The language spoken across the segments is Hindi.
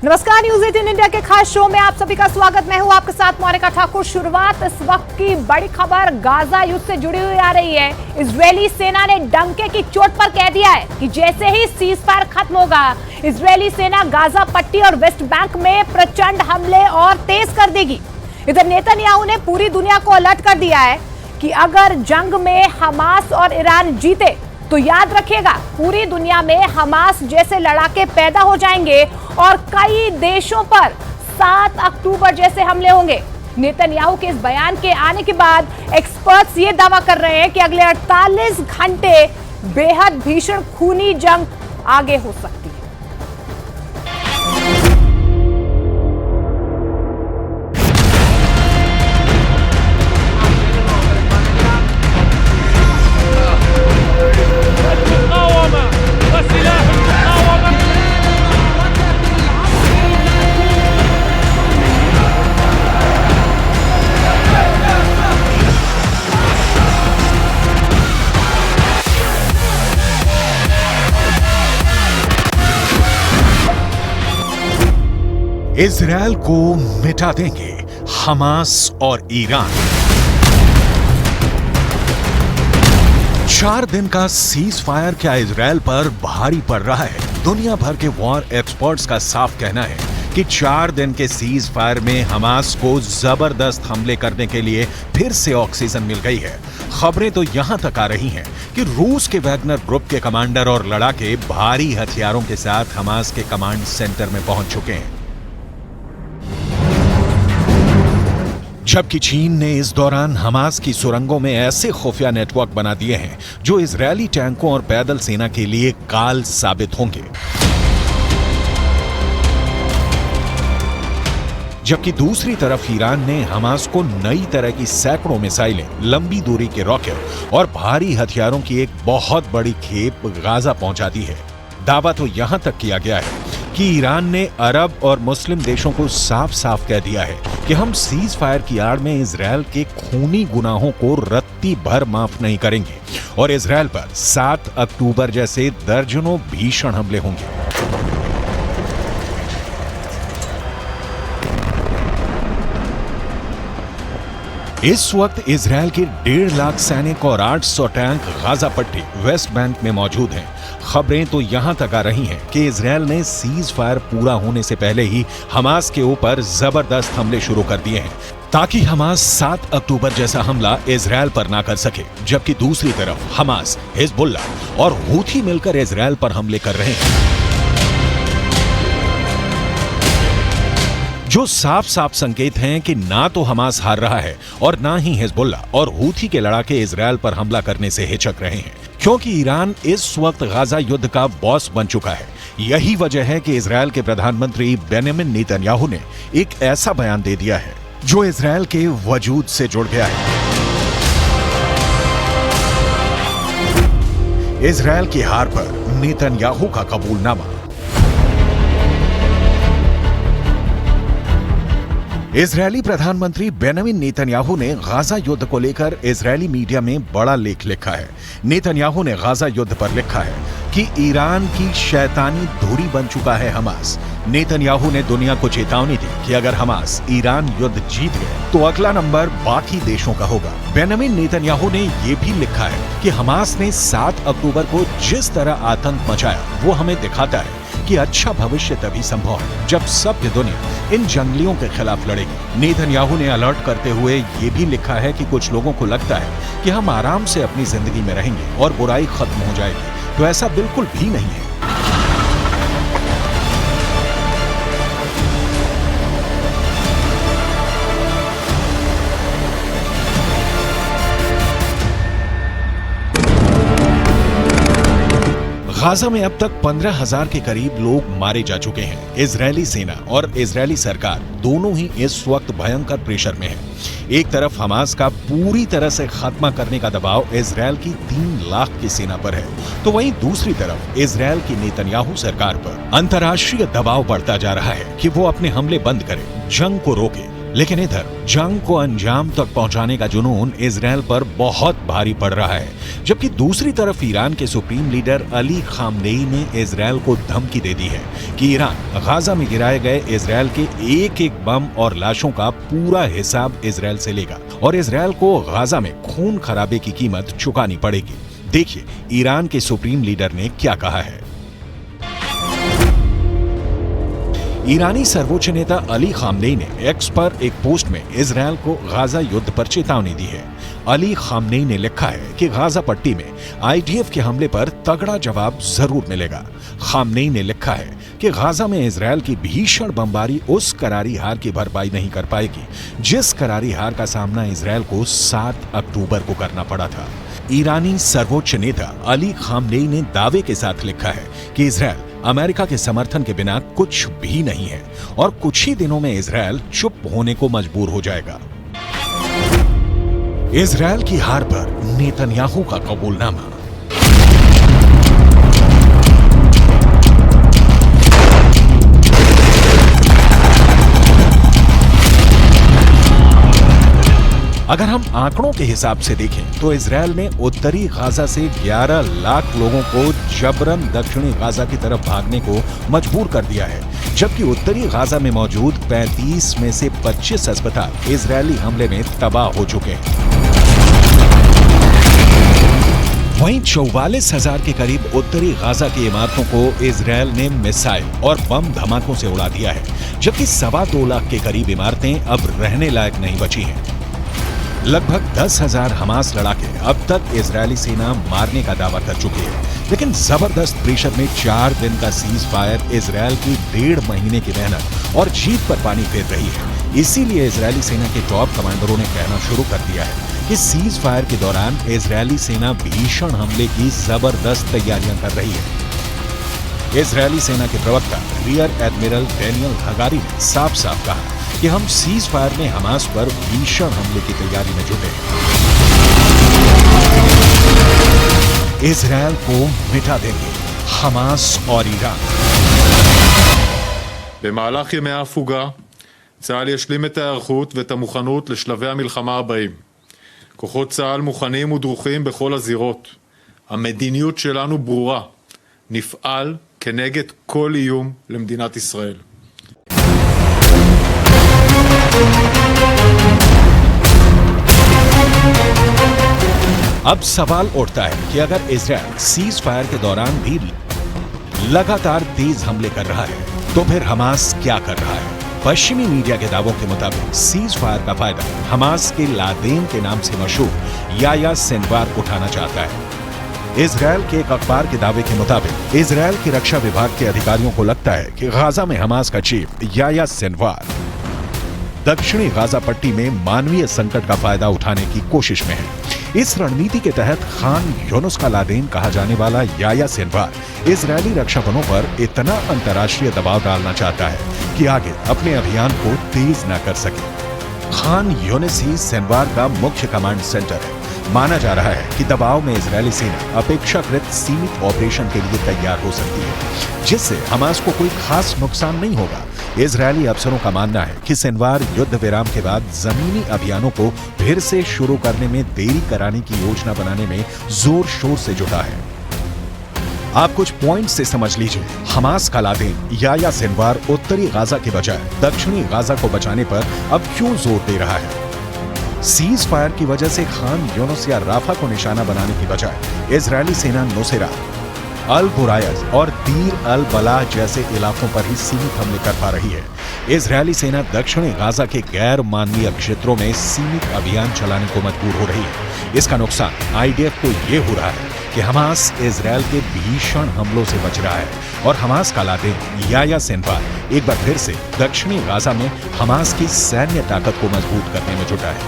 नमस्कार, न्यूज 18 इंडिया के खास शो में आप सभी का स्वागत। मैं हूं आपके साथ मोनिका ठाकुर। शुरुआत इस वक्त की बड़ी खबर गाजा युद्ध से जुड़ी हुई आ रही है। इजरायली सेना ने डंके की चोट पर कह दिया है कि जैसे ही सीज फायर खत्म होगा, इजरायली सेना गाजा पट्टी और वेस्ट बैंक में प्रचंड हमले और तेज कर देगी। इधर नेतन्याहू ने पूरी दुनिया को अलर्ट कर दिया है कि अगर जंग में हमास और ईरान जीते तो याद रखिएगा, पूरी दुनिया में हमास जैसे लड़ाके पैदा हो जाएंगे और कई देशों पर 7 अक्टूबर जैसे हमले होंगे। नेतन्याहू के इस बयान के आने के बाद एक्सपर्ट्स ये दावा कर रहे हैं कि अगले 48 घंटे बेहद भीषण खूनी जंग आगे हो सकती है। इजरायल को मिटा देंगे हमास और ईरान। 4 दिन का सीज फायर क्या इजरायल पर भारी पड़ रहा है? दुनिया भर के वॉर एक्सपर्ट्स का साफ कहना है कि 4 दिन के सीज फायर में हमास को जबरदस्त हमले करने के लिए फिर से ऑक्सीजन मिल गई है। खबरें तो यहां तक आ रही हैं कि रूस के वैगनर ग्रुप के कमांडर और लड़ाके भारी हथियारों के साथ हमास के कमांड सेंटर में पहुंच चुके हैं। जबकि चीन ने इस दौरान हमास की सुरंगों में ऐसे खुफिया नेटवर्क बना दिए हैं जो इजरायली टैंकों और पैदल सेना के लिए काल साबित होंगे। जबकि दूसरी तरफ ईरान ने हमास को नई तरह की सैकड़ों मिसाइलें, लंबी दूरी के रॉकेट और भारी हथियारों की एक बहुत बड़ी खेप गाजा पहुंचा दी है। दावा तो यहां तक किया गया है कि ईरान ने अरब और मुस्लिम देशों को साफ साफ कह दिया है कि हम सीज फायर की आड़ में इजरायल के खूनी गुनाहों को रत्ती भर माफ नहीं करेंगे और इजरायल पर 7 अक्टूबर जैसे दर्जनों भीषण हमले होंगे। इस वक्त इजरायल के 1.5 लाख सैनिक और 800 टैंक गाजा पट्टी, वेस्ट बैंक में मौजूद हैं। खबरें तो यहां तक आ रही हैं कि इजरायल ने सीज फायर पूरा होने से पहले ही हमास के ऊपर जबरदस्त हमले शुरू कर दिए हैं ताकि हमास 7 अक्टूबर जैसा हमला इजरायल पर ना कर सके। जबकि दूसरी तरफ हमास, हिजबुल्लाह और हूथी मिलकर इजरायल पर हमले कर रहे हैं, जो साफ साफ संकेत हैं कि ना तो हमास हार रहा है और ना ही हिजबुल्लाह और हूथी के लड़ाके इजरायल पर हमला करने से हिचक रहे हैं, क्योंकि ईरान इस वक्त गाजा युद्ध का बॉस बन चुका है। यही वजह है कि इजरायल के प्रधानमंत्री बेंजामिन नेतन्याहू ने एक ऐसा बयान दे दिया है जो इजरायल के वजूद से जुड़ गया है। इजरायल की हार पर नेतन्याहू का कबूलनामा। इजरायली प्रधानमंत्री बेंजामिन नेतन्याहू ने गाजा युद्ध को लेकर इजरायली मीडिया में बड़ा लेख लिखा है। नेतन्याहू ने गाजा युद्ध पर लिखा है कि ईरान की शैतानी धुरी बन चुका है हमास। नेतन्याहू ने दुनिया को चेतावनी दी कि अगर हमास ईरान युद्ध जीत गए तो अगला नंबर बाकी देशों का होगा। बेंजामिन नेतन्याहू ने यह भी लिखा है कि हमास ने 7 अक्टूबर को जिस तरह आतंक मचाया वो हमें दिखाता है कि अच्छा भविष्य तभी संभव है जब सभ्य दुनिया इन जंगलियों के खिलाफ लड़ेगी। नेतन्याहू ने अलर्ट करते हुए ये भी लिखा है कि कुछ लोगों को लगता है कि हम आराम से अपनी जिंदगी में रहेंगे और बुराई खत्म हो जाएगी, तो ऐसा बिल्कुल भी नहीं है। गाजा में अब तक 15,000 के करीब लोग मारे जा चुके हैं। इजरायली सेना और इजरायली सरकार दोनों ही इस वक्त भयंकर प्रेशर में है। एक तरफ हमास का पूरी तरह से खात्मा करने का दबाव इजरायल की 3 लाख की सेना पर है, तो वहीं दूसरी तरफ इजरायल की नेतन्याहू सरकार पर अंतर्राष्ट्रीय दबाव बढ़ता जा रहा है कि वो अपने हमले बंद करे, जंग को रोके लेकिन इधर जंग को अंजाम तक पहुंचाने का जुनून इजराइल पर बहुत भारी पड़ रहा है, जबकि दूसरी तरफ ईरान के सुप्रीम लीडर अली खामनेई ने इजराइल को धमकी दे दी है कि ईरान गाजा में गिराए गए इजराइल के एक एक बम और लाशों का पूरा हिसाब इजराइल से लेगा और इजराइल को गाजा में खून खराबे की कीमत चुकानी पड़ेगी। देखिए ईरान के सुप्रीम लीडर ने क्या कहा है। ईरानी सर्वोच्च नेता अली खामनेई ने एक्स पर एक पोस्ट में इजराइल को गाजा युद्ध पर चेतावनी दी है। अली खामनेई ने लिखा है कि गाजा पट्टी में आईडीएफ के हमले पर तगड़ा जवाब जरूर मिलेगा। खामनेई ने लिखा है कि गाजा में इजराइल की भीषण बमबारी उस करारी हार की भरपाई नहीं कर पाएगी जिस करारी हार का सामना इजराइल को 7 अक्टूबर को करना पड़ा था। ईरानी सर्वोच्च नेता अली खामनेई ने दावे के साथ लिखा है कि इजराइल अमेरिका के समर्थन के बिना कुछ भी नहीं है और कुछ ही दिनों में इजराइल चुप होने को मजबूर हो जाएगा। इजराइल की हार पर नेतन्याहू का कबूलनामा। अगर हम आंकड़ों के हिसाब से देखें तो इजराइल ने उत्तरी गाजा से 11 लाख लोगों को जबरन दक्षिणी गाजा की तरफ भागने को मजबूर कर दिया है, जबकि उत्तरी गाजा में मौजूद 35 में से 25 अस्पताल इजरायली हमले में तबाह हो चुके हैं। वहीं 44,000 के करीब उत्तरी गाजा की इमारतों को इजराइल ने मिसाइल और बम धमाकों से उड़ा दिया है, जबकि 2.25 लाख के करीब इमारतें अब रहने लायक नहीं बची हैं। लगभग 10,000 हमास लड़ाके अब तक इजरायली सेना मारने का दावा कर चुकी है, लेकिन जबरदस्त प्रेशर में 4 दिन का सीज फायर इजरायल की 1.5 महीने की मेहनत और जीत पर पानी फेर रही है। इसीलिए इजरायली सेना के टॉप कमांडरों ने कहना शुरू कर दिया है कि सीज फायर के दौरान इजरायली सेना भीषण हमले की जबरदस्त तैयारियां कर रही है। इजरायली सेना के प्रवक्ता रियर एडमिरल डैनियल हगारी ने साफ साफ कहा कि हम सीज फायर में हमास पर भीषण हमले की तैयारी में जुटे हैं। इजरायल को मिटा देंगे हमास और ईरान। במהלך ימי ההפוגה, צה"ל ישלים את ההיערכות ואת המוכנות לשלבי המלחמה הבאים. כוחות צה"ל מוכנים ודרוכים בכל הזירות. המדיניות שלנו ברורה. נפעל כנגד כל איום למדינת ישראל. अब सवाल उठता है कि अगर इजराइल सीज फायर के दौरान भी लगातार तेज हमले कर रहा है तो फिर हमास क्या कर रहा है। पश्चिमी मीडिया के दावों के मुताबिक सीज फायर का फायदा हमास के लादेन के नाम से मशहूर याया सिनवार उठाना चाहता है। इजराइल के एक अखबार के दावे के मुताबिक इजराइल के रक्षा विभाग के अधिकारियों को लगता है कि गाजा में हमास का चीफ याया सिनवार दक्षिणी गाजा पट्टी में मानवीय संकट का फायदा उठाने की कोशिश में है। इस रणनीति के तहत खान यूनुस का लादेन कहा जाने वाला याया सिनवार इजरायली रक्षा बलों पर इतना अंतर्राष्ट्रीय दबाव डालना चाहता है कि आगे अपने अभियान को तेज न कर सके। खान यूनुस ही सिनवार का मुख्य कमांड सेंटर है। माना जा रहा है कि दबाव में इजरायली सेना अपेक्षाकृत सीमित ऑपरेशन के लिए तैयार हो सकती है, जिससे हमास को कोई खास नुकसान नहीं होगा। इजरायली अफसरों का मानना है कि सिनवार युद्ध विराम के बाद जमीनी अभियानों को फिर से शुरू करने में देरी कराने की योजना बनाने में जोर शोर से जुटा है। आप कुछ पॉइंट से समझ लीजिए। हमास का लादेन याया सिनवार उत्तरी गाजा के बजाय दक्षिणी गाजा को बचाने पर अब क्यों जोर दे रहा है। सीज फायर की वजह से खान यूनुस या राफा को निशाना बनाने की बजाय इजरायली सेना नुसैरत, अल बुरायज और दीर अल बलाह जैसे इलाकों पर ही सीमित हमले कर पा रही है। इजरायली सेना दक्षिणी गाजा के गैर मानवीय क्षेत्रों में सीमित अभियान चलाने को मजबूर हो रही है। इसका नुकसान आईडीएफ को ये हो रहा है कि हमास इजरायल के भीषण हमलों से बच रहा है और हमास का लादेन याया सिनवार एक बार फिर से दक्षिणी गाजा में हमास की सैन्य ताकत को मजबूत करने में जुटा है।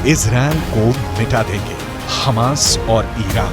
इजरायल को मिटा देंगे हमास और ईरान।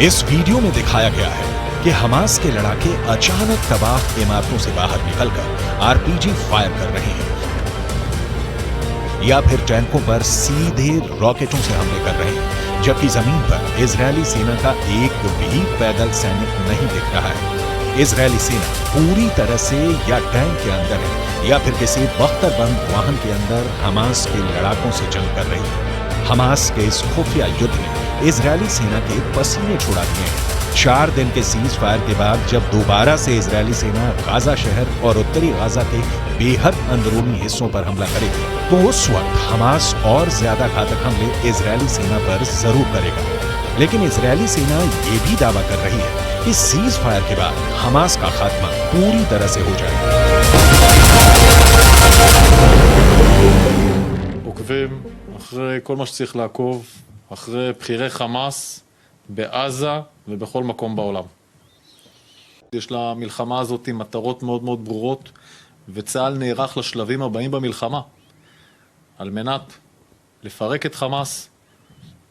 इस वीडियो में दिखाया गया है कि हमास के लड़ाके अचानक तबाह इमारतों से बाहर निकलकर आरपीजी फायर कर रहे हैं या फिर टैंकों पर सीधे रॉकेटों से हमले कर रहे हैं, जबकि जमीन पर इजरायली सेना का एक भी पैदल सैनिक नहीं दिख रहा है। इजरायली सेना पूरी तरह से या टैंक के अंदर है या फिर किसी बख्तरबंद वाहन के अंदर हमास के लड़ाकों से जंग कर रही है। हमास के इस खुफिया युद्ध ने इजरायली सेना के पसीने छुड़ा दिए हैं। 4 दिन के सीज फायर के बाद जब दोबारा से इजरायली सेना गाजा शहर और उत्तरी गाजा के बेहद अंदरूनी हिस्सों पर हमला करेगी, तो उस वक्त हमास और ज्यादा घातक हमले इजरायली सेना पर जरूर करेगा। लेकिन इजरायली सेना ये भी दावा कर रही है कि सीज फायर के बाद हमास का खात्मा पूरी तरह से हो जाएगा। עוקבים אחרי כל מה שצריך לעקוב, אחרי בכירי חמאס בעזה ובכל מקום בעולם. יש למלחמה הזאת מטרות מאוד מאוד ברורות, וצה"ל נערך לשלבים הבאים במלחמה, על מנת לפרק את חמאס,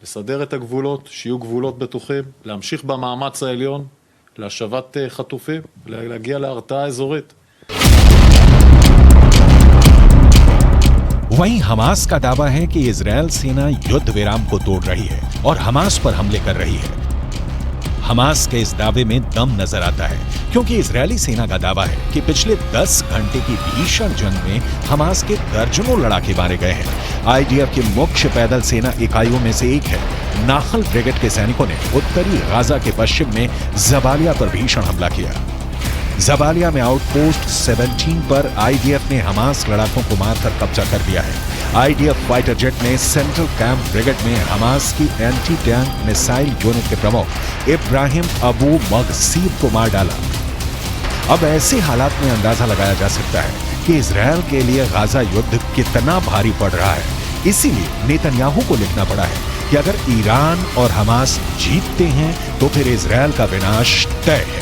לסדר את הגבולות, שיהיו גבולות בטוחים, להמשיך במאמץ העליון, להשבת חטופים, להגיע להרתעה אזורית. वहीं हमास का दावा है कि इजरायल सेना युद्ध विराम को तोड़ रही है और हमास पर हमले कर रही है। हमास के इस दावे में दम नजर आता है, क्योंकि इजरायली सेना का दावा है कि पिछले 10 घंटे की भीषण जंग में हमास के दर्जनों लड़ाके मारे गए हैं। आईडीएफ की मुख्य पैदल सेना इकाइयों में से एक है नाखल ब्रिगेड के सैनिकों ने उत्तरी गाजा के पश्चिम में जबालिया पर भीषण हमला किया। जबालिया में आउटपोस्ट 17 पर आईडीएफ ने हमास लड़ाकों को मारकर कब्जा कर लिया है। आईडीएफ फाइटर जेट ने सेंट्रल कैंप ब्रिगेड में हमास की एंटी टैंक मिसाइल यूनिट के प्रमुख इब्राहिम अबू मगसीब को मार डाला। अब ऐसे हालात में अंदाजा लगाया जा सकता है कि इजरायल के लिए गाजा युद्ध कितना भारी पड़ रहा है। इसीलिए नेतन्याहू को लिखना पड़ा है कि अगर ईरान और हमास जीतते हैं तो फिर इजरायल का विनाश तय है।